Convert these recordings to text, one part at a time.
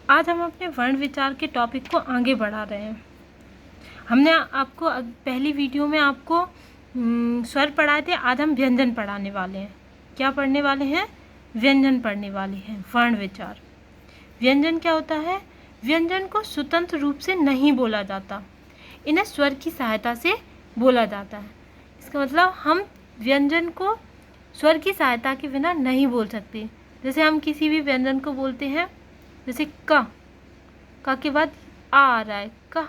आज हम अपने वर्ण विचार के टॉपिक को आगे बढ़ा रहे हैं। हमने आपको पहली वीडियो में आपको स्वर पढ़ाए थे। आज हम व्यंजन पढ़ाने वाले हैं। क्या पढ़ने वाले हैं? व्यंजन पढ़ने वाले हैं। वर्ण विचार। व्यंजन क्या होता है? व्यंजन को स्वतंत्र रूप से नहीं बोला जाता, इन्हें स्वर की सहायता से बोला जाता है। इसका मतलब हम व्यंजन को स्वर की सहायता के बिना नहीं बोल सकते। जैसे हम किसी भी व्यंजन को बोलते हैं, जैसे क के बाद आ रहा है, का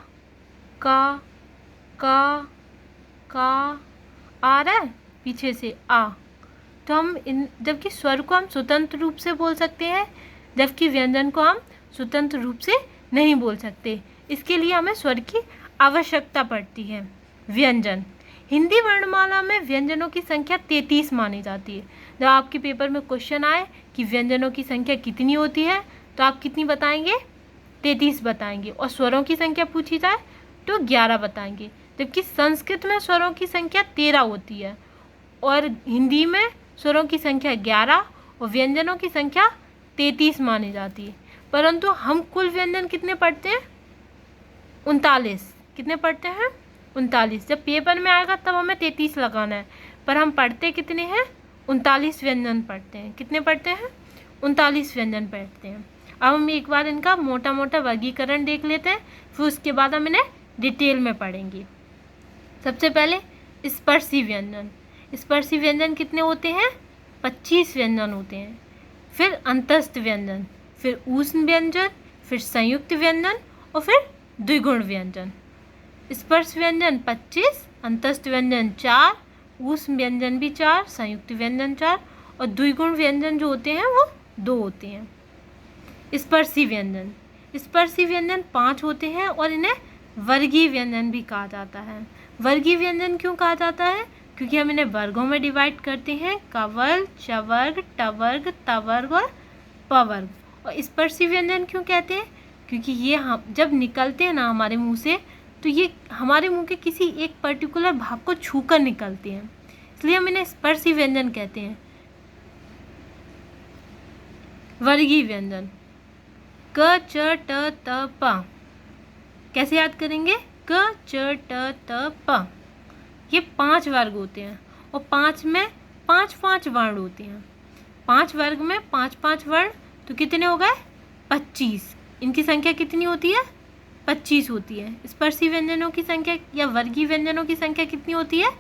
आ रहा है पीछे से आ, तो हम जबकि स्वर को हम स्वतंत्र रूप से बोल सकते हैं, जबकि व्यंजन को हम स्वतंत्र रूप से नहीं बोल सकते। इसके लिए हमें स्वर की आवश्यकता पड़ती है। व्यंजन हिंदी वर्णमाला में व्यंजनों की संख्या 33 मानी जाती है। जब आपके पेपर में क्वेश्चन आए कि व्यंजनों की संख्या कितनी होती है, तो आप कितनी बताएंगे? 33 बताएंगे। और स्वरों की संख्या पूछी जाए तो 11 बताएंगे। जबकि संस्कृत में स्वरों की संख्या 13 होती है और हिंदी में स्वरों की संख्या 11 और व्यंजनों की संख्या 33 मानी जाती है। परंतु हम कुल व्यंजन कितने पढ़ते हैं? 39। कितने पढ़ते हैं? 39। जब पेपर में आएगा तब हमें 33 लगाना है, पर हम पढ़ते कितने हैं? 39 व्यंजन पढ़ते हैं। कितने पढ़ते हैं? 39 व्यंजन पढ़ते हैं। अब हम एक बार इनका मोटा मोटा वर्गीकरण देख लेते हैं, फिर उसके बाद हम इन्हें डिटेल में पढ़ेंगे। सबसे पहले स्पर्शी व्यंजन। स्पर्शी व्यंजन कितने होते हैं? 25 व्यंजन होते हैं। फिर अंतस्थ व्यंजन, फिर ऊष्म व्यंजन, फिर संयुक्त व्यंजन और फिर द्विगुण व्यंजन। स्पर्श व्यंजन 25, अंतस्थ व्यंजन 4, ऊष्म व्यंजन भी 4, संयुक्त व्यंजन 4 और द्विगुण व्यंजन जो होते हैं वो 2 होते हैं। स्पर्शी व्यंजन 5 होते हैं और इन्हें वर्गीय व्यंजन भी कहा जाता है। वर्गीय व्यंजन क्यों कहा जाता है? क्योंकि हम इन्हें वर्गों में डिवाइड करते हैं, कवर्ग, चवर्ग, टवर्ग, तवर्ग और पवर्ग। और स्पर्शी व्यंजन क्यों कहते हैं? क्योंकि ये हम जब निकलते हैं ना हमारे मुंह से, तो ये हमारे मुंह के किसी एक पर्टिकुलर भाग को छूकर निकलते हैं, इसलिए हम इन्हें स्पर्शी व्यंजन कहते हैं। वर्गीय व्यंजन क, च, ट, त, प। कैसे याद करेंगे? क, च, ट, त, प। ये 5 वर्ग होते हैं और 5 में 5 वर्ण होते हैं। 5 वर्ग में 5 वर्ण, तो कितने हो गए? 25। इनकी संख्या कितनी होती है? 25 होती है। स्पर्शी व्यंजनों की संख्या या वर्गीय व्यंजनों की संख्या कितनी होती है?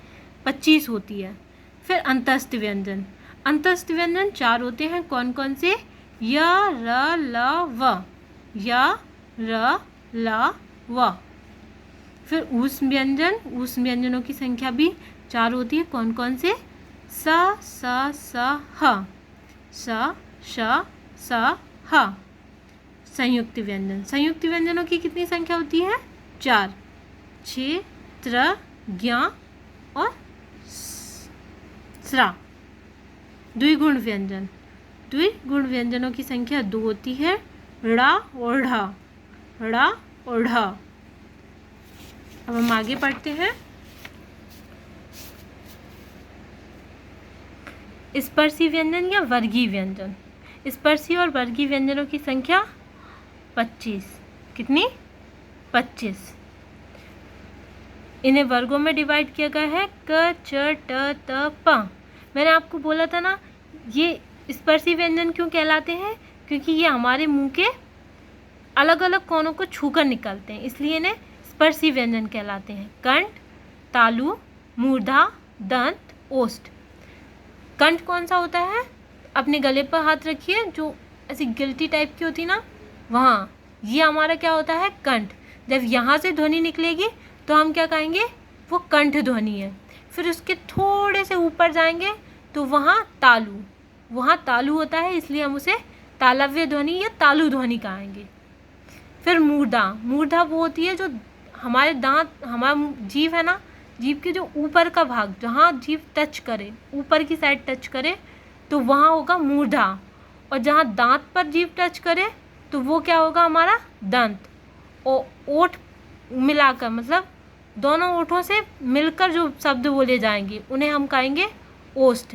25 होती है। फिर अंतस्थ व्यंजन। अंतस्थ व्यंजन 4 होते हैं। कौन कौन से? य, र, ल, व। य, र, ल, व। फिर ऊष्म व्यंजनों की संख्या भी 4 होती है। कौन कौन से? स, ह। स, श, ह। संयुक्त व्यंजनों की कितनी संख्या होती है? 4, 6, त्र, ज्ञ और स्रा। द्विगुण व्यंजनों की संख्या 2 होती है, ड़ा और ढ। ड़ा और ढ। अब हम आगे पढ़ते हैं। स्पर्शी व्यंजन या वर्गीय व्यंजन। स्पर्शी और वर्गीय व्यंजनों की संख्या 25। कितनी? 25। इन्हें वर्गों में डिवाइड किया गया है, क, च, ट, त, प। मैंने आपको बोला था ना, ये स्पर्शी व्यंजन क्यों कहलाते हैं? क्योंकि ये हमारे मुंह के अलग अलग कोनों को छूकर निकलते हैं, इसलिए इन्हें स्पर्शी व्यंजन कहलाते हैं। कंठ, तालु, मूर्धा, दंत, ओष्ठ। कंठ कौन सा होता है? अपने गले पर हाथ रखिए, जो ऐसी गिल्टी टाइप की होती ना, वहाँ ये हमारा क्या होता है? कंठ। जब यहाँ से ध्वनि निकलेगी तो हम क्या कहेंगे? वो कंठ ध्वनि है। फिर उसके थोड़े से ऊपर जाएंगे तो वहाँ तालु होता है, इसलिए हम उसे तालव्य ध्वनि या तालु ध्वनि कहेंगे। फिर मूर्धा वो होती है जो हमारे दांत, हमारा जीभ है ना, जीभ के जो ऊपर का भाग, जहाँ जीभ टच करे, ऊपर की साइड टच करे, तो वहाँ होगा मूर्धा। और जहाँ दांत पर जीभ टच करे तो वो क्या होगा? हमारा दंत। और ओठ मिलाकर, मतलब दोनों ओठों से मिलकर जो शब्द बोले जाएंगे उन्हें हम कहेंगे ओष्ठ।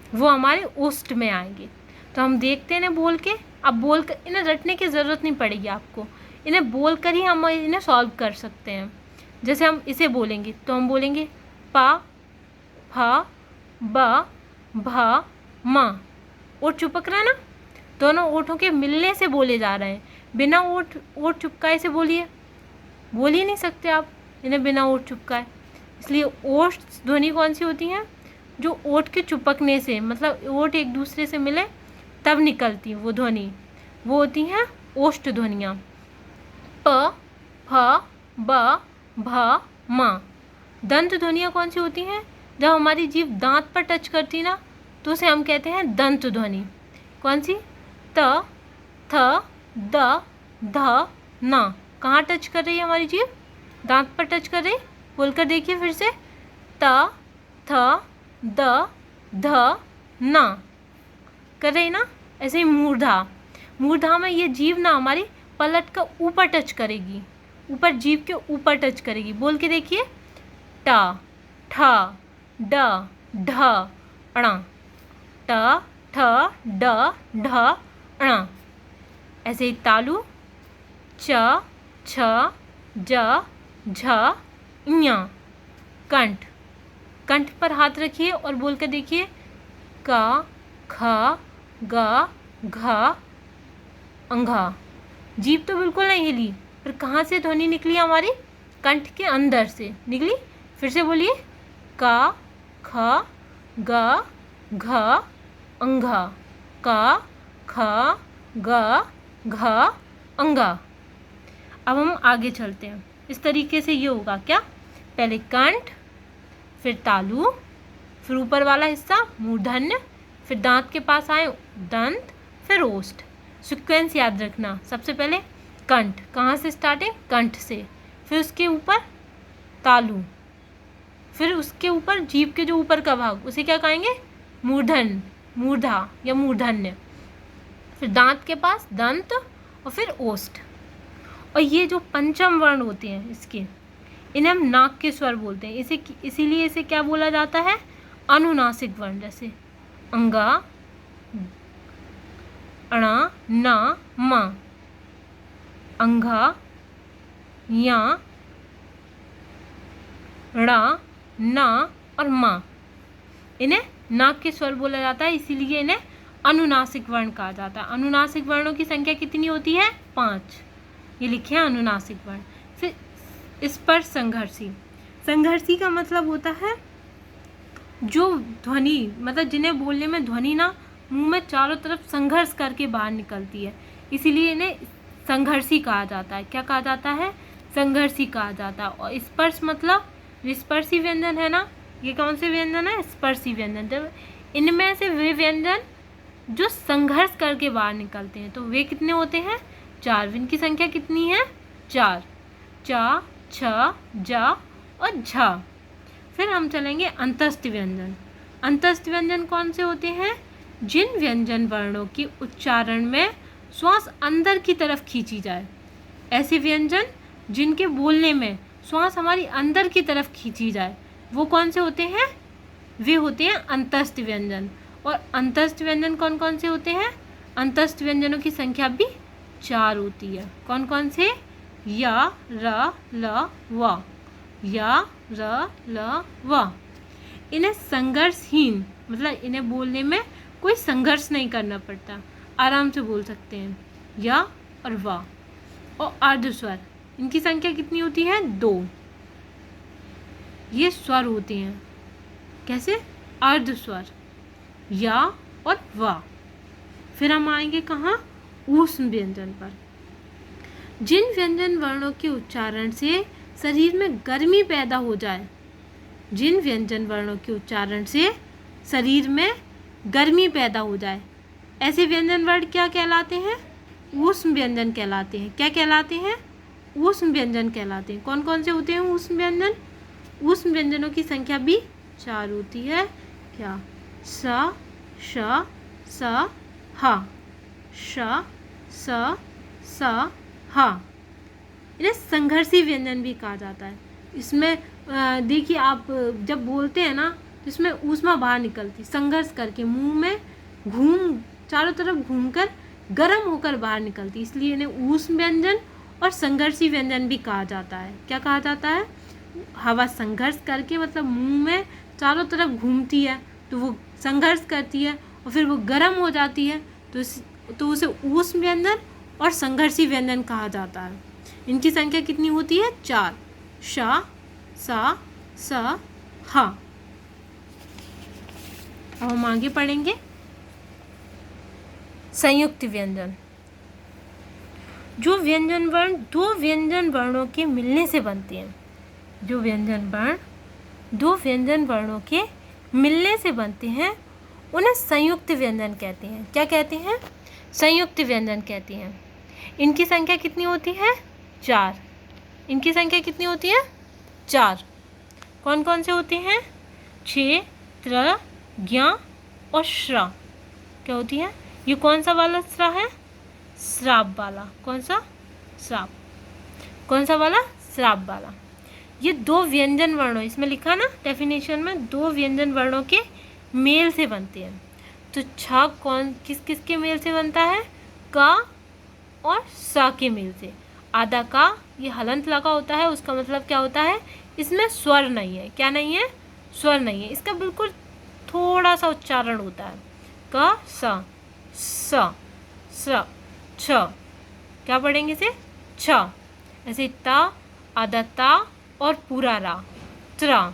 वो हमारे ओष्ठ में आएंगे। तो हम देखते हैं बोल के, अब बोल कर इन्हें रटने की ज़रूरत नहीं पड़ेगी आपको, इन्हें बोल कर ही हम इन्हें सॉल्व कर सकते हैं। जैसे हम इसे बोलेंगे तो हम बोलेंगे पा, फा, ब, भा, मा। ओठ चुपक रहा है ना, दोनों ओठों के मिलने से बोले जा रहे हैं। बिना ओठ चुपकाए से बोल ही नहीं सकते आप इन्हें बिना ओठ चुपकाए। इसलिए ओठ ध्वनि कौन सी होती हैं, जो ओठ के चुपकने से, मतलब ओठ एक दूसरे से मिले तब निकलती वो ध्वनि, वो होती हैं ओष्ठ ध्वनियाँ। प, फ, ब, भ, म। दंत ध्वनियाँ कौन सी होती हैं, जब हमारी जीभ दांत पर टच करती ना तो उसे हम कहते हैं दंत ध्वनि। कौन सी, त, थ, द, ध, न। कहाँ टच कर रही है हमारी जीभ, दांत पर टच कर रही। बोलकर देखिए फिर से, त, थ, द, ध, न। कर रही ना। ऐसे ही मूर्धा में ये जीभ ना हमारी पलट का ऊपर टच करेगी, ऊपर जीभ के ऊपर टच करेगी। बोल के देखिए, ट, ठ, ड, ढ, ण। ट, ठ, ड, ढ, ण। ऐसे ही तालु, च, छ, ज, झ, ञ। कंठ पर हाथ रखिए और बोल कर देखिए, क, ख, ग, घ, अंघा। जीभ तो बिल्कुल नहीं हिली, पर कहाँ से ध्वनि निकली हमारी, कंठ के अंदर से निकली। फिर से बोलिए, क, ख, ग, घ, अंघा। क, ख, ग, घ, अंघा। अब हम आगे चलते हैं। इस तरीके से ये होगा क्या, पहले कंठ, फिर तालु, फिर ऊपर वाला हिस्सा मूर्धन्य, फिर दांत के पास आए दंत, फिर ओष्ठ। सीक्वेंस याद रखना, सबसे पहले कंठ, कहाँ से स्टार्टिंग, कंठ से, फिर उसके ऊपर तालु, फिर उसके ऊपर जीभ के जो ऊपर का भाग उसे क्या कहेंगे, मूर्धा या मूर्धन्य, फिर दांत के पास दंत और फिर ओष्ठ। और ये जो पंचम वर्ण होते हैं इसके, इन्हें हम नाक के स्वर बोलते हैं। इसीलिए इसे क्या बोला जाता है, अनुनासिक वर्ण। जैसे अंगा, अणा, न, म। अंघा, या, ण, न और म। इन्हें नाक के स्वर बोला जाता है, इसीलिए इन्हें अनुनासिक वर्ण कहा जाता है। अनुनासिक वर्णों की संख्या कितनी होती है, 5। ये लिखे हैं अनुनासिक वर्ण। फिर स्पर्श संघर्षी। संघर्षी का मतलब होता है जो ध्वनि, मतलब जिन्हें बोलने में ध्वनि ना मुंह में चारों तरफ संघर्ष करके बाहर निकलती है, इसीलिए इन्हें संघर्षी कहा जाता है। क्या कहा जाता है, संघर्षी कहा जाता है। और स्पर्श मतलब स्पर्शी व्यंजन है ना, ये कौन से व्यंजन है, स्पर्शी व्यंजन। जब इनमें से वे व्यंजन जो संघर्ष करके बाहर निकलते हैं तो वे कितने होते हैं, 4। इनकी संख्या कितनी है, 4। च, छ, ज और झ। फिर हम चलेंगे अंतस्थ व्यंजन। अंतस्थ व्यंजन कौन से होते हैं, जिन व्यंजन वर्णों के उच्चारण में श्वास अंदर की तरफ खींची जाए। ऐसे व्यंजन जिनके बोलने में श्वास हमारी अंदर की तरफ खींची जाए, वो कौन से होते हैं, वे होते हैं अंतस्थ व्यंजन। और अंतस्थ व्यंजन कौन कौन से होते हैं, अंतस्थ व्यंजनों की संख्या भी 4 होती है। कौन कौन से, य, र, ल, व। य, र, ल, व। इन्हें संघर्षहीन, मतलब इन्हें बोलने में कोई संघर्ष नहीं करना पड़ता, आराम से बोल सकते हैं, य और व। और अर्धस्वर, इनकी संख्या कितनी होती है, 2। ये स्वर होते हैं, कैसे, अर्धस्वर, य और व। फिर हम आएंगे कहाँ, ऊष्म व्यंजन पर। जिन व्यंजन वर्णों के उच्चारण से शरीर में गर्मी पैदा हो जाए, जिन व्यंजन वर्णों के उच्चारण से शरीर में गर्मी पैदा हो जाए, ऐसे व्यंजन वर्ण क्या कहलाते हैं, ऊष्म व्यंजन कहलाते हैं। क्या कहलाते हैं, ऊष्म व्यंजन कहलाते हैं। कौन कौन से होते हैं ऊष्म व्यंजन, ऊष्म व्यंजनों की संख्या भी 4 होती है। क्या, स, श, स, ह, श, स, स, ह। इन्हें संघर्षी व्यंजन भी कहा जाता है। इसमें देखिए आप जब बोलते हैं ना तो इसमें ऊष्मा बाहर निकलती, संघर्ष करके मुंह में चारों तरफ घूमकर गर्म होकर बाहर निकलती है, इसलिए इन्हें ऊष्म व्यंजन और संघर्षी व्यंजन भी कहा जाता है। क्या कहा जाता है? हवा संघर्ष करके मतलब मुंह में चारों तरफ घूमती है तो वो संघर्ष करती है और फिर वो गर्म हो जाती है तो उसे ऊष्म व्यंजन और संघर्षी व्यंजन कहा जाता है। इनकी संख्या कितनी होती है? 4। श, सा, स, हा। अब हम आगे पढ़ेंगे संयुक्त व्यंजन। जो व्यंजन वर्ण दो व्यंजन वर्णों के मिलने से बनते हैं, जो व्यंजन वर्ण दो व्यंजन वर्णों के मिलने से बनते हैं उन्हें संयुक्त व्यंजन कहते हैं। क्या कहते हैं? संयुक्त व्यंजन कहते हैं। इनकी संख्या कितनी होती है? 4। इनकी संख्या कितनी होती है? 4। कौन कौन से होते हैं? छ, त्र, ज्ञ और श्र। क्या होती है? ये कौन सा वाला श्र है? श्राप वाला। कौन सा? श्राप। कौन सा वाला? श्राप वाला। ये दो व्यंजन वर्णों, इसमें लिखा ना डेफिनेशन में, दो व्यंजन वर्णों के मेल से बनते हैं। तो छ कौन किस किस के मेल से बनता है? का और सा के मेल से। आधा का ये हलंत लगा होता है, उसका मतलब क्या होता है? इसमें स्वर नहीं है। क्या नहीं है? स्वर नहीं है। इसका बिल्कुल थोड़ा सा उच्चारण होता है। क, स, स, छ। क्या पढ़ेंगे इसे? छ। ऐसे ता, आधा ता और पूरा रा। त्रा,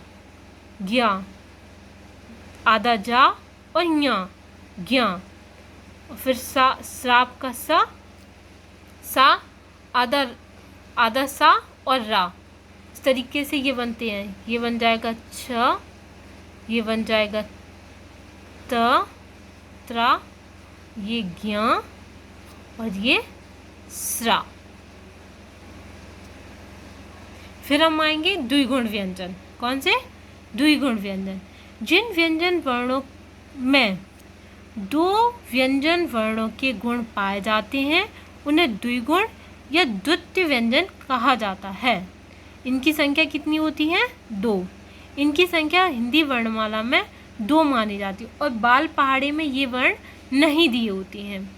ज्ञा, आधा जा और ञा, ज्ञा। और फिर सा, श्राप का सा, आधा सा और रा। इस तरीके से ये बनते हैं। ये बन जाएगा छ, ये बन जाएगा त, त्रा, ये ज्ञा और ये स्रा। फिर हम आएंगे द्विगुण व्यंजन। कौन से? द्विगुण व्यंजन। जिन व्यंजन वर्णों में दो व्यंजन वर्णों के गुण पाए जाते हैं उन्हें द्विगुण या द्वितीय व्यंजन कहा जाता है। इनकी संख्या कितनी होती है? 2। इनकी संख्या हिंदी वर्णमाला में 2 मानी जाती है और बाल पहाड़ी में ये वर्ण नहीं दिए होती हैं।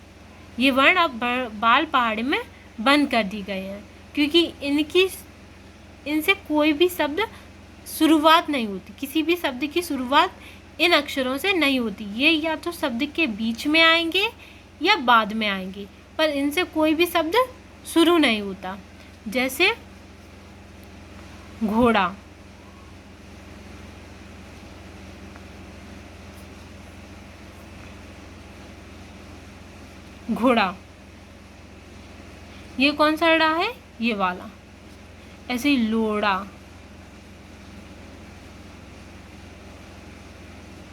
ये वर्ण अब बाल पहाड़ी में बंद कर दी गए हैं क्योंकि इनसे कोई भी शब्द शुरुआत नहीं होती। किसी भी शब्द की शुरुआत इन अक्षरों से नहीं होती। ये या तो शब्द के बीच में आएंगे या बाद में आएंगे, पर इनसे कोई भी शब्द शुरू नहीं होता। जैसे घोड़ा, घोड़ा। ये कौन सा ड़ा है? ये वाला। ऐसे ही लोड़ा,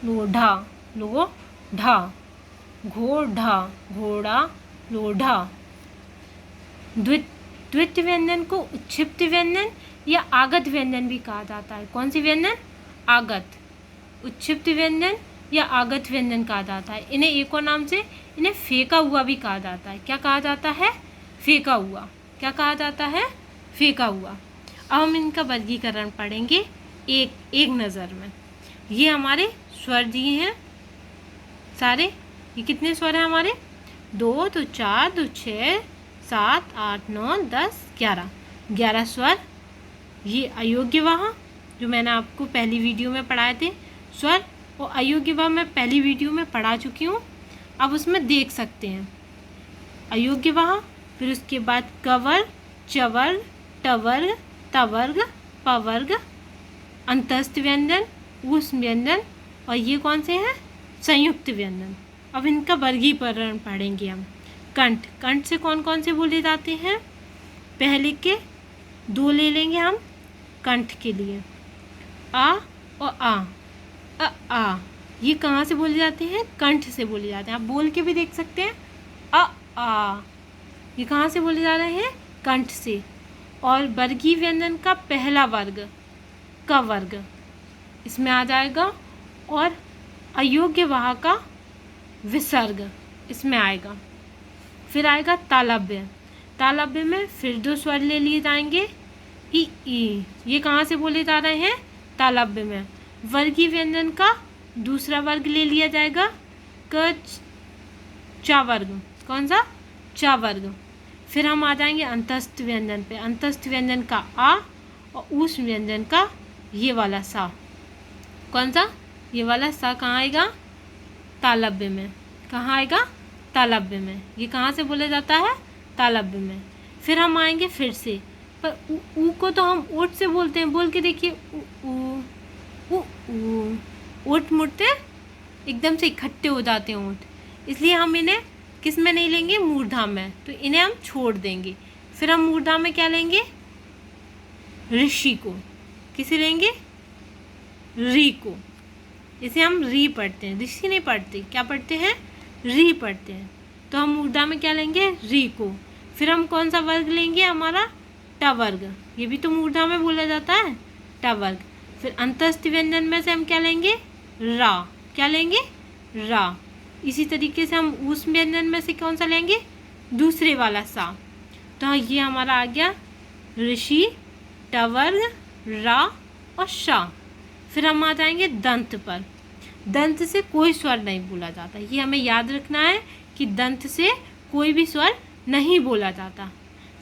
लोढ़ा, लोढ़ा, घोड़ा, घोड़ा, लोढ़ा। द्वितीय व्यंजन को उच्छिप्त व्यंजन या आगत व्यंजन भी कहा जाता है। कौन सी व्यंजन? आगत। उच्छिप्त व्यंजन या आगत व्यंजन कहा जाता है। इन्हें एक और नाम से इन्हें फेंका हुआ भी कहा जाता है। क्या कहा जाता है? फेंका हुआ। क्या कहा जाता है? फेंका हुआ। अब हम इनका वर्गीकरण पढ़ेंगे एक नज़र में। ये हमारे स्वर दिए हैं सारे। ये कितने स्वर हैं हमारे? 2, तो 4, तो 6, 7, 8, 9, 10, 11। 11 स्वर। ये अयोग्य वाह जो मैंने आपको पहली वीडियो में पढ़ाए थे स्वर, और अयोग्य वाह मैं पहली वीडियो में पढ़ा चुकी हूँ, आप उसमें देख सकते हैं। अयोग्य वाह, फिर उसके बाद कवर्ग, चवर्ग, टवर्ग, तवर्ग, पवर्ग, अंतस्थ व्यंजन, ऊष्म व्यंजन, और ये कौन से हैं? संयुक्त व्यंजन। अब इनका वर्गीकरण पढ़ेंगे हम। कंठ। कंठ से कौन कौन से बोले जाते हैं? पहले के 2 ले लेंगे हम कंठ के लिए। आ और आ। आ ये कहाँ से बोले जाते हैं? कंठ से बोले जाते हैं। आप बोल के भी देख सकते हैं। आ ये कहाँ से बोले जा रहे हैं? कंठ से। और वर्गीय व्यंजन का पहला वर्ग क वर्ग इसमें आ जाएगा, और अयोग्य वाह का विसर्ग इसमें आएगा। फिर आएगा तालव्य। तालव्य में फिर 2 स्वर ले लिए जाएंगे। ई। ये कहाँ से बोले जा रहे हैं? तालव्य में। वर्गीय व्यंजन का दूसरा वर्ग ले लिया जाएगा क चा वर्ग। कौन सा? चा वर्ग। फिर हम आ जाएंगे अंतस्थ व्यंजन पे। अंतस्थ व्यंजन का आ और उस व्यंजन का ये वाला सा। कौन सा? ये वाला सा कहाँ आएगा? तालव्य में। कहाँ आएगा? तालव्य में। ये कहाँ से बोला जाता है? तालव्य में। फिर हम आएंगे फिर से, पर ऊ को तो हम ओट से बोलते हैं। बोल के देखिए, ऊ ऊ ऊ। ओट मुड़ते एकदम से इकट्ठे हो जाते हैं ओट, इसलिए हम इन्हें किस में नहीं लेंगे? मूर्धा में। तो इन्हें हम छोड़ देंगे। फिर हम मूर्धा में क्या लेंगे? ऋषि को। किसे लेंगे? री को। इसे हम री पढ़ते हैं, ऋषि नहीं पढ़ते। क्या पढ़ते हैं? री पढ़ते हैं। तो हम मूर्धा में क्या लेंगे? री को। फिर हम कौन सा वर्ग लेंगे? हमारा ट वर्ग। ये भी तो मूर्धा में बोला जाता है, ट वर्ग। फिर अंतस्थ व्यंजन में से हम क्या लेंगे? रा। क्या लेंगे? रा। इसी तरीके से हम उस व्यंजन में से कौन सा लेंगे? दूसरे वाला सा। तो ये हमारा आ गया ऋषि, ट वर्ग, रा और शा। फिर हम आ जाएंगे दंत पर। दंत से कोई स्वर नहीं बोला जाता। ये हमें याद रखना है कि दंत से कोई भी स्वर नहीं बोला जाता।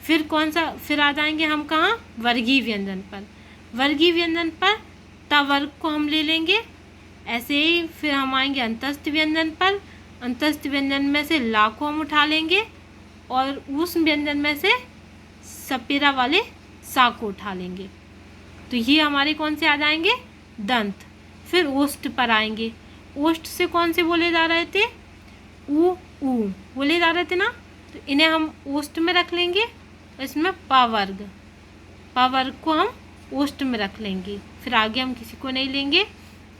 फिर कौन सा? फिर आ जाएंगे हम कहाँ? वर्गीय व्यंजन पर। वर्गीय व्यंजन पर ट वर्ग को हम ले लेंगे। ऐसे ही फिर हम आएंगे अंतस्थ व्यंजन पर। अंतस्थ व्यंजन में से ला को हम उठा लेंगे और उस व्यंजन में से सपेरा वाले सा को उठा लेंगे। तो ये हमारे कौन से आ जाएंगे? दंत। फिर ओष्ठ पर आएंगे। ओष्ठ से कौन से बोले जा रहे थे? ऊ ऊ बोले जा रहे थे ना, तो इन्हें हम ओष्ठ में रख लेंगे। इसमें पा वर्ग, पा वर्ग को हम ओष्ठ में रख लेंगे। फिर आगे हम किसी को नहीं लेंगे।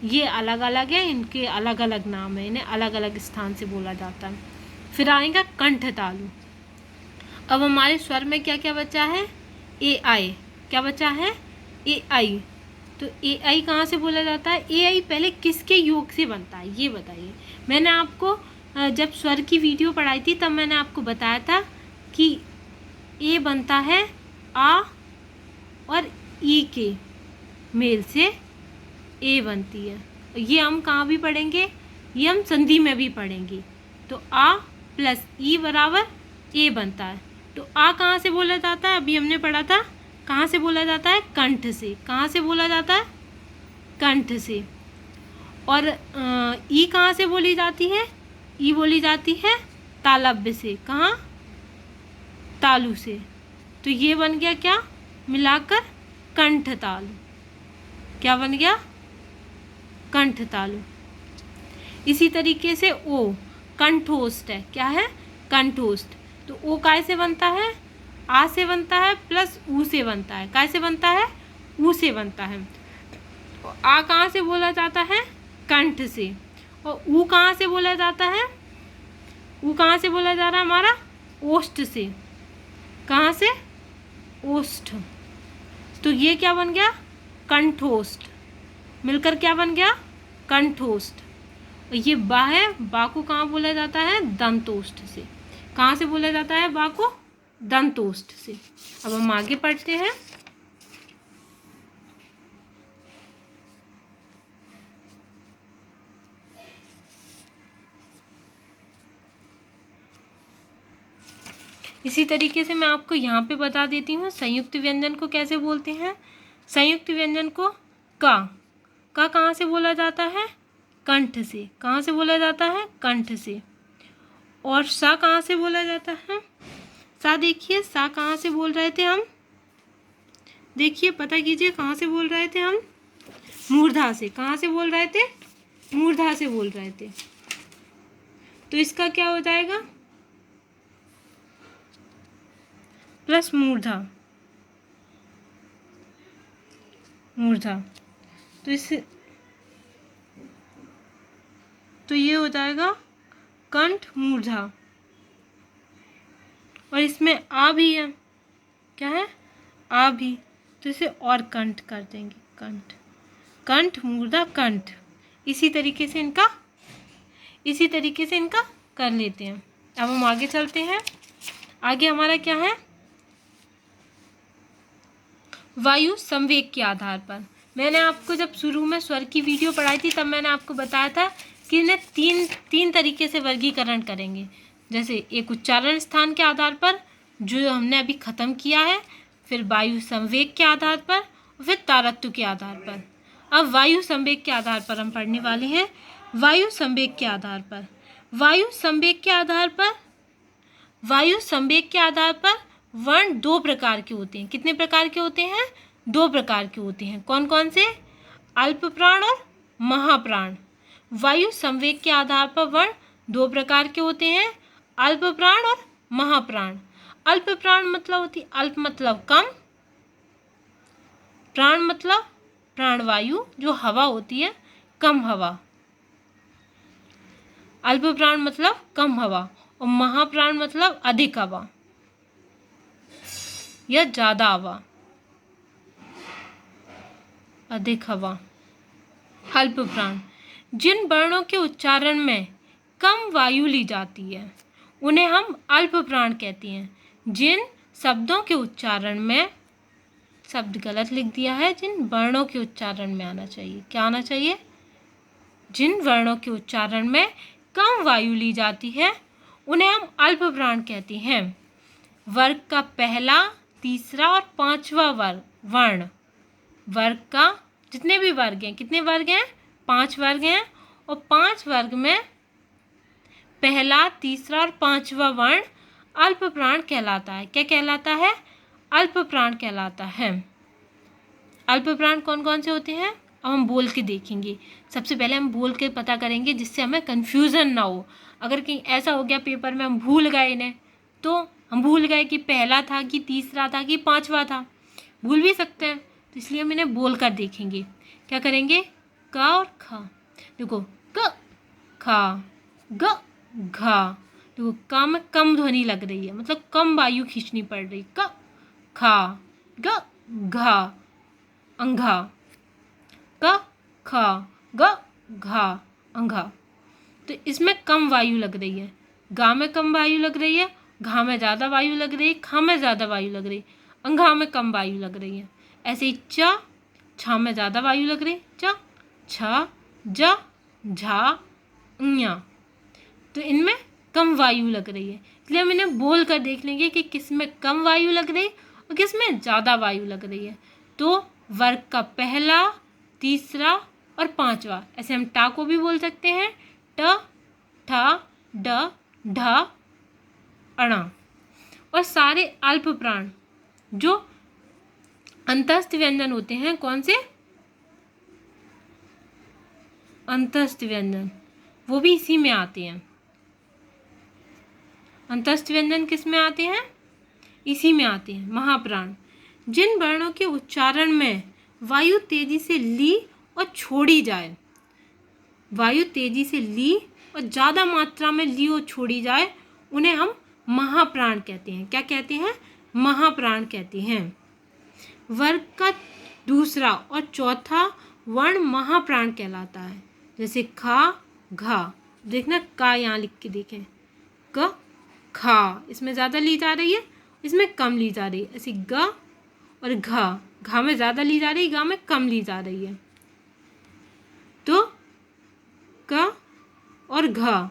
ये अलग अलग है, इनके अलग अलग नाम है, इन्हें अलग अलग स्थान से बोला जाता है। फिर आएगा कंठ तालु। अब हमारे स्वर में क्या क्या बचा है? ए आई। क्या बचा है? ए आई। तो ए आई कहाँ से बोला जाता है? ए आई पहले किसके योग से बनता है ये बताइए। मैंने आपको जब स्वर की वीडियो पढ़ाई थी तब मैंने आपको बताया था कि ए बनता है आ और ई के मेल से ए बनती है। ये हम कहाँ भी पढ़ेंगे? ये हम संधि में भी पढ़ेंगे। तो आ प्लस ई बराबर ए बनता है। तो आ कहाँ से बोला जाता है? अभी हमने पढ़ा था कहाँ से बोला जाता है? कंठ से। कहाँ से बोला जाता है? कंठ से। और ई कहाँ से बोली जाती है? ई बोली जाती है तालव्य से। कहाँ? तालु से। तो ये बन गया क्या मिलाकर? कंठ तालु। क्या बन गया? कंठ तालु। इसी तरीके से ओ कंठोष्ठ है। क्या है? कंठोष्ठ। तो ओ काय से बनता है? आ से बनता है प्लस ऊ से बनता है। काय से बनता है? ऊ से बनता है। आ कहाँ से बोला जाता है? कंठ से। और ऊ कहाँ से बोला जाता है? ऊ कहाँ से बोला जा रहा है हमारा? ओष्ठ से। कहाँ से? ओष्ठ। तो ये क्या बन गया? कंठोष्ठ। मिलकर क्या बन गया? कंठोष्ठ। और ये बा है, बा को कहाँ बोला जाता है? दंतोष्ठ से। कहाँ से बोला जाता है बा को? दंतोष्ठ से। अब हम आगे पढ़ते हैं। इसी तरीके से मैं आपको यहाँ पे बता देती हूँ संयुक्त व्यंजन को कैसे बोलते हैं। संयुक्त व्यंजन को का कहाँ से बोला जाता है? कंठ से। कहाँ से बोला जाता है? कंठ से। और सा कहाँ से बोला जाता है? सा देखिए, सा कहाँ से बोल रहे थे हम? देखिए, पता कीजिए कहाँ से बोल रहे थे हम? मूर्धा से। कहाँ से बोल रहे थे? मूर्धा से बोल रहे थे। तो इसका क्या हो जाएगा? प्लस मूर्धा। मूर्धा। तो इससे तो ये हो जाएगा कंठ मूर्धा। और इसमें आ भी है। क्या है? आ भी। तो इसे और कंठ कर देंगे। कंठ, कंठ मूर्धा कंठ। इसी तरीके से इनका कर लेते हैं। अब हम आगे चलते हैं। आगे हमारा क्या है? वायु संवेग के आधार पर। मैंने आपको जब शुरू में स्वर की वीडियो पढ़ाई थी तब मैंने आपको बताया था कि इन्हें तीन तरीके से वर्गीकरण करेंगे। जैसे एक उच्चारण स्थान के आधार पर जो हमने अभी ख़त्म किया है, फिर वायु संवेग के आधार पर, फिर तारत्व के आधार पर। अब वायु संवेग के आधार पर हम पढ़ने वाले हैं। वायु संवेग के आधार पर, वायु संवेग के आधार पर, वायु संवेग के आधार पर वर्ण दो प्रकार के होते हैं। कितने प्रकार के होते हैं? दो प्रकार के होते हैं। कौन कौन से? अल्प प्राण और महाप्राण। वायु संवेग के आधार पर वर्ण दो प्रकार के होते हैं, अल्प प्राण और महाप्राण। अल्प प्राण मतलब होती, अल्प मतलब कम, प्राण मतलब प्राणवायु जो हवा होती है, कम हवा। अल्प प्राण मतलब कम हवा और महाप्राण मतलब अधिक हवा या ज़्यादा हवा, अधिक हवा। अल्प प्राण जिन वर्णों के उच्चारण में कम वायु ली जाती है उन्हें हम अल्प प्राण कहते हैं। जिन शब्दों के उच्चारण में, शब्द गलत लिख दिया है, जिन वर्णों के उच्चारण में आना चाहिए, क्या आना चाहिए? जिन वर्णों के उच्चारण में कम वायु ली जाती है उन्हें हम अल्प प्राण कहते हैं। वर्ग का पहला, तीसरा और पांचवा वर्ण, वर्ग का जितने भी वर्ग हैं, कितने वर्ग हैं? 5 वर्ग हैं, और 5 वर्ग में पहला, तीसरा और पांचवा वर्ण अल्प प्राण कहलाता है। क्या कहलाता है? अल्प प्राण कहलाता है। अल्प प्राण कौन कौन से होते हैं? अब हम बोल के देखेंगे। सबसे पहले हम बोल के पता करेंगे जिससे हमें कन्फ्यूज़न ना हो। अगर कहीं ऐसा हो गया पेपर में हम भूल गए इन्हें, तो हम भूल गए कि पहला था कि तीसरा था कि पांचवा था, भूल भी सकते हैं, तो इसलिए हम इन्हें बोल कर देखेंगे। क्या करेंगे? क और ख। देखो क, ख, ग, घ। देखो क में कम ध्वनि लग रही है, मतलब कम वायु खींचनी पड़ रही। क, ख, ग, घ, अंघा। क, ख, ग, घ, अंघा। तो इसमें कम वायु लग रही है। गा में कम वायु लग रही है, घा में ज़्यादा वायु लग रही है, खा में ज़्यादा वायु लग रही है, अंघा में कम वायु लग रही है। ऐसे ही च, छा में ज़्यादा वायु लग रही है, च, छ, ज, झा, ञ। तो इनमें कम वायु लग रही है, इसलिए हम इन्हें बोल कर देख लेंगे कि किस में कम वायु लग रही है और किस में ज़्यादा वायु लग रही है। तो वर्ग का पहला, तीसरा और पांचवा, ऐसे हम टा को भी बोल सकते हैं, ट, ठ, ड, ढ, अणा। और सारे अल्प प्राण जो अंतस्थ व्यंजन होते हैं, कौन से? अंतस्थ व्यंजन, वो भी इसी में आते हैं। अंतस्थ व्यंजन किस में आते हैं? इसी में आते हैं, महाप्राण। जिन वर्णों के उच्चारण में वायु तेजी से ली और छोड़ी जाए, वायु तेजी से ली और ज़्यादा मात्रा में ली और छोड़ी जाए, उन्हें हम महाप्राण कहते हैं। क्या कहते हैं? महाप्राण कहते हैं। वर्ग का दूसरा और चौथा वर्ण महाप्राण कहलाता है। जैसे खा, घा, देखना का यहाँ लिख के देखें, क, खा, इसमें ज़्यादा ली जा रही है, इसमें कम ली जा रही है। ऐसे ग और घा, घा में ज़्यादा ली जा रही है, गा में कम ली जा रही है। तो क और घ,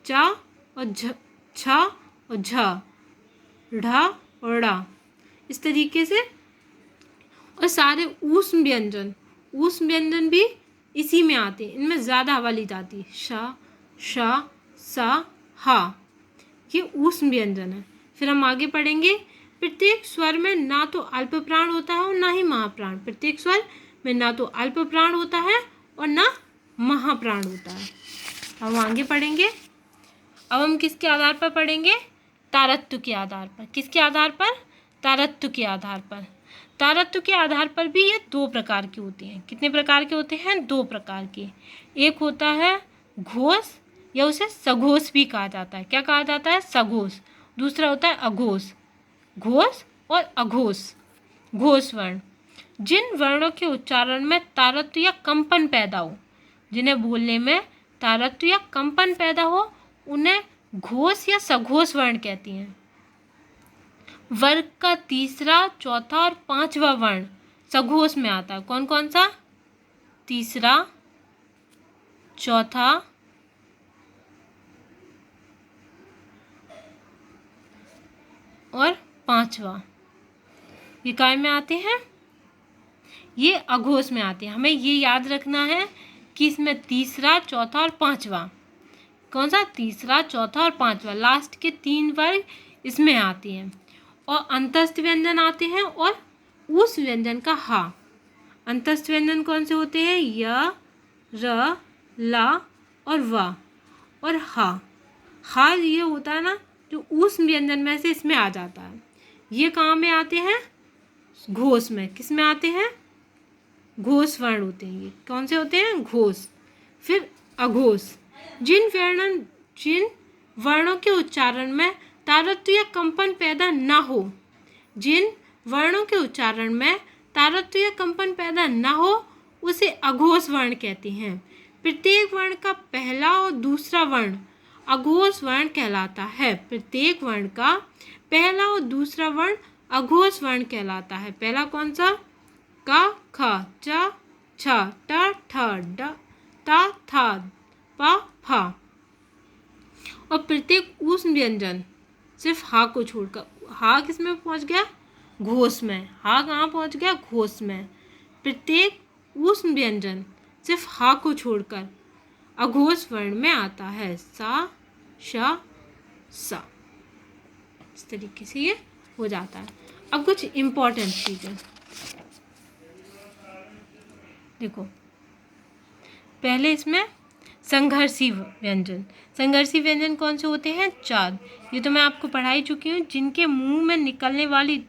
चा और झ, छा और झ, ढा और ड़ा, इस तरीके से। और सारे ऊष्म व्यंजन भी इसी में आते हैं, इनमें ज़्यादा हवा ली जाती है। श, श, सा, हा, ये ऊष्म व्यंजन है। फिर हम आगे पढ़ेंगे, प्रत्येक स्वर में ना तो अल्प प्राण होता है और ना ही महाप्राण। प्रत्येक स्वर में ना तो अल्प प्राण होता है और ना महाप्राण होता है। हम आगे पढ़ेंगे। अब हम किसके आधार पर पढ़ेंगे? तारत्व के आधार पर। किसके आधार पर? तारत्व के आधार पर। तारत्व के आधार पर भी ये 2 प्रकार के होते हैं। कितने प्रकार के होते हैं? 2 प्रकार के। एक होता है घोष, या उसे सघोष भी कहा जाता है। क्या कहा जाता है? सघोष। दूसरा होता है अघोष। घोष और अघोष, घोष वर्ण। जिन वर्णों के उच्चारण में तारत्व या कंपन पैदा हो, जिन्हें बोलने में तारत्व या कंपन पैदा हो, उन्हें घोष या सघोष वर्ण कहती हैं। वर्ग का तीसरा, चौथा और पांचवा वर्ण सघोष में आता है। कौन कौन सा? तीसरा, चौथा और पांचवा, ये काय में आते हैं? ये अघोष में आते हैं। हमें ये याद रखना है कि इसमें तीसरा, चौथा और पांचवा, कौन सा? तीसरा, चौथा और पांचवा, लास्ट के 3 वर्ग इसमें आते हैं। और अंतस्थ व्यंजन आते हैं और उस व्यंजन का हा। अंतस्थ व्यंजन कौन से होते हैं? य, र, ला और वा और हा। हा ये होता है ना जो उस व्यंजन में से इसमें आ जाता है। ये कहाँ में आते हैं? घोष में। किस में आते हैं? घोष वर्ण होते हैं। ये कौन से होते हैं? घोष। फिर अघोष, जिन वर्णों के उच्चारण में तारतम्य या कंपन पैदा ना हो, जिन वर्णों के उच्चारण में तारतम्य या कंपन पैदा ना हो उसे अघोष वर्ण कहते हैं। प्रत्येक वर्ण का पहला और दूसरा वर्ण अघोष वर्ण कहलाता है। प्रत्येक वर्ण का पहला और दूसरा वर्ण अघोष वर्ण कहलाता है। पहला कौन सा? का, ख, च, छ, ट, ठ, ड, ता, था, पा, फा। और प्रत्येक ऊष्म व्यंजन सिर्फ हा को छोड़कर, हा किस में पहुंच गया? घोष में। हा कहाँ पहुंच गया? घोष में। प्रत्येक ऊष्म व्यंजन सिर्फ हा को छोड़कर अघोष वर्ण में आता है। सा, श, स। इस तरीके से ये हो जाता है। अब कुछ इम्पोर्टेंट चीजें देखो। पहले इसमें संघर्षी व्यंजन। संघर्षी व्यंजन कौन से होते हैं? 4। ये तो मैं आपको पढ़ा ही चुकी हूँ। जिनके मुंह में निकलने वाली,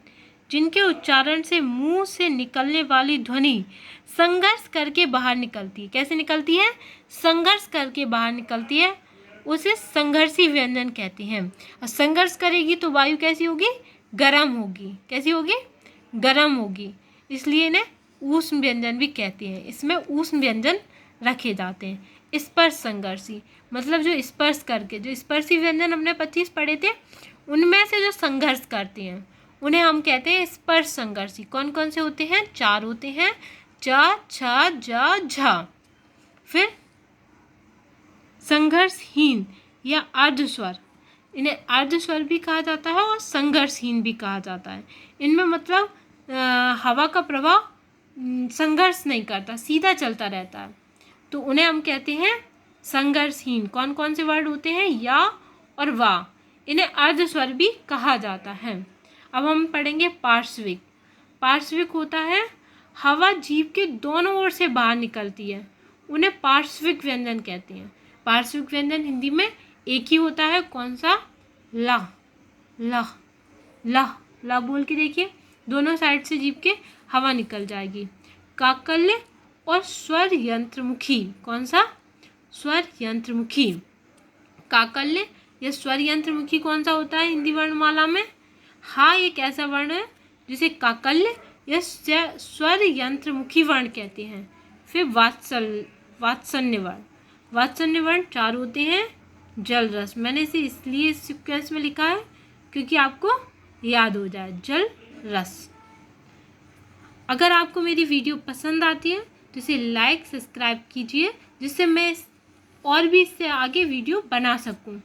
जिनके उच्चारण से मुंह से निकलने वाली ध्वनि संघर्ष करके बाहर निकलती है। कैसे निकलती है? संघर्ष करके बाहर निकलती है, उसे संघर्षी व्यंजन कहते हैं। और संघर्ष करेगी तो वायु कैसी होगी? गर्म होगी। कैसी होगी? गर्म होगी। इसलिए इन्हें ऊष्म व्यंजन भी कहते हैं। इसमें ऊष्म व्यंजन रखे जाते हैं। स्पर्श संघर्षी मतलब जो स्पर्श करके, जो स्पर्शी व्यंजन हमने 25 पढ़े थे उनमें से जो संघर्ष करते हैं उन्हें हम कहते हैं स्पर्श संघर्षी। कौन कौन से होते हैं? 4 होते हैं। च, छ, ज, झ। फिर संघर्षहीन या अर्धस्वर, इन्हें अर्धस्वर भी कहा जाता है और संघर्षहीन भी कहा जाता है। इनमें मतलब हवा का प्रभाव संघर्ष नहीं करता, सीधा चलता रहता है, तो उन्हें हम कहते हैं संघर्षहीन। कौन कौन से वर्ड होते हैं? या और वा। इन्हें अर्धस्वर भी कहा जाता है। अब हम पढ़ेंगे पार्श्विक। पार्श्विक होता है हवा जीभ के दोनों ओर से बाहर निकलती है, उन्हें पार्श्विक व्यंजन कहते हैं। पार्श्विक व्यंजन हिंदी में एक ही होता है। कौन सा? ला, ला, ला, ला बोल के देखिए, दोनों साइड से जीभ के हवा निकल जाएगी। काकल्य और स्वर यंत्रमुखी। कौन सा? स्वर यंत्रमुखी। काकल्य या स्वर यंत्रमुखी कौन सा होता है हिंदी वर्णमाला में? हा एक ऐसा वर्ण है जिसे काकल्य या स्वर यंत्रमुखी वर्ण कहते हैं। फिर वात्सल्य वर्ण। वात्सल्य वर्ण 4 होते हैं। जल रस, मैंने इसे इसलिए इस सीक्वेंस में लिखा है क्योंकि आपको याद हो जाए। जल रस। अगर आपको मेरी वीडियो पसंद आती है तो इसे लाइक सब्सक्राइब कीजिए, जिससे मैं और भी इससे आगे वीडियो बना सकूं।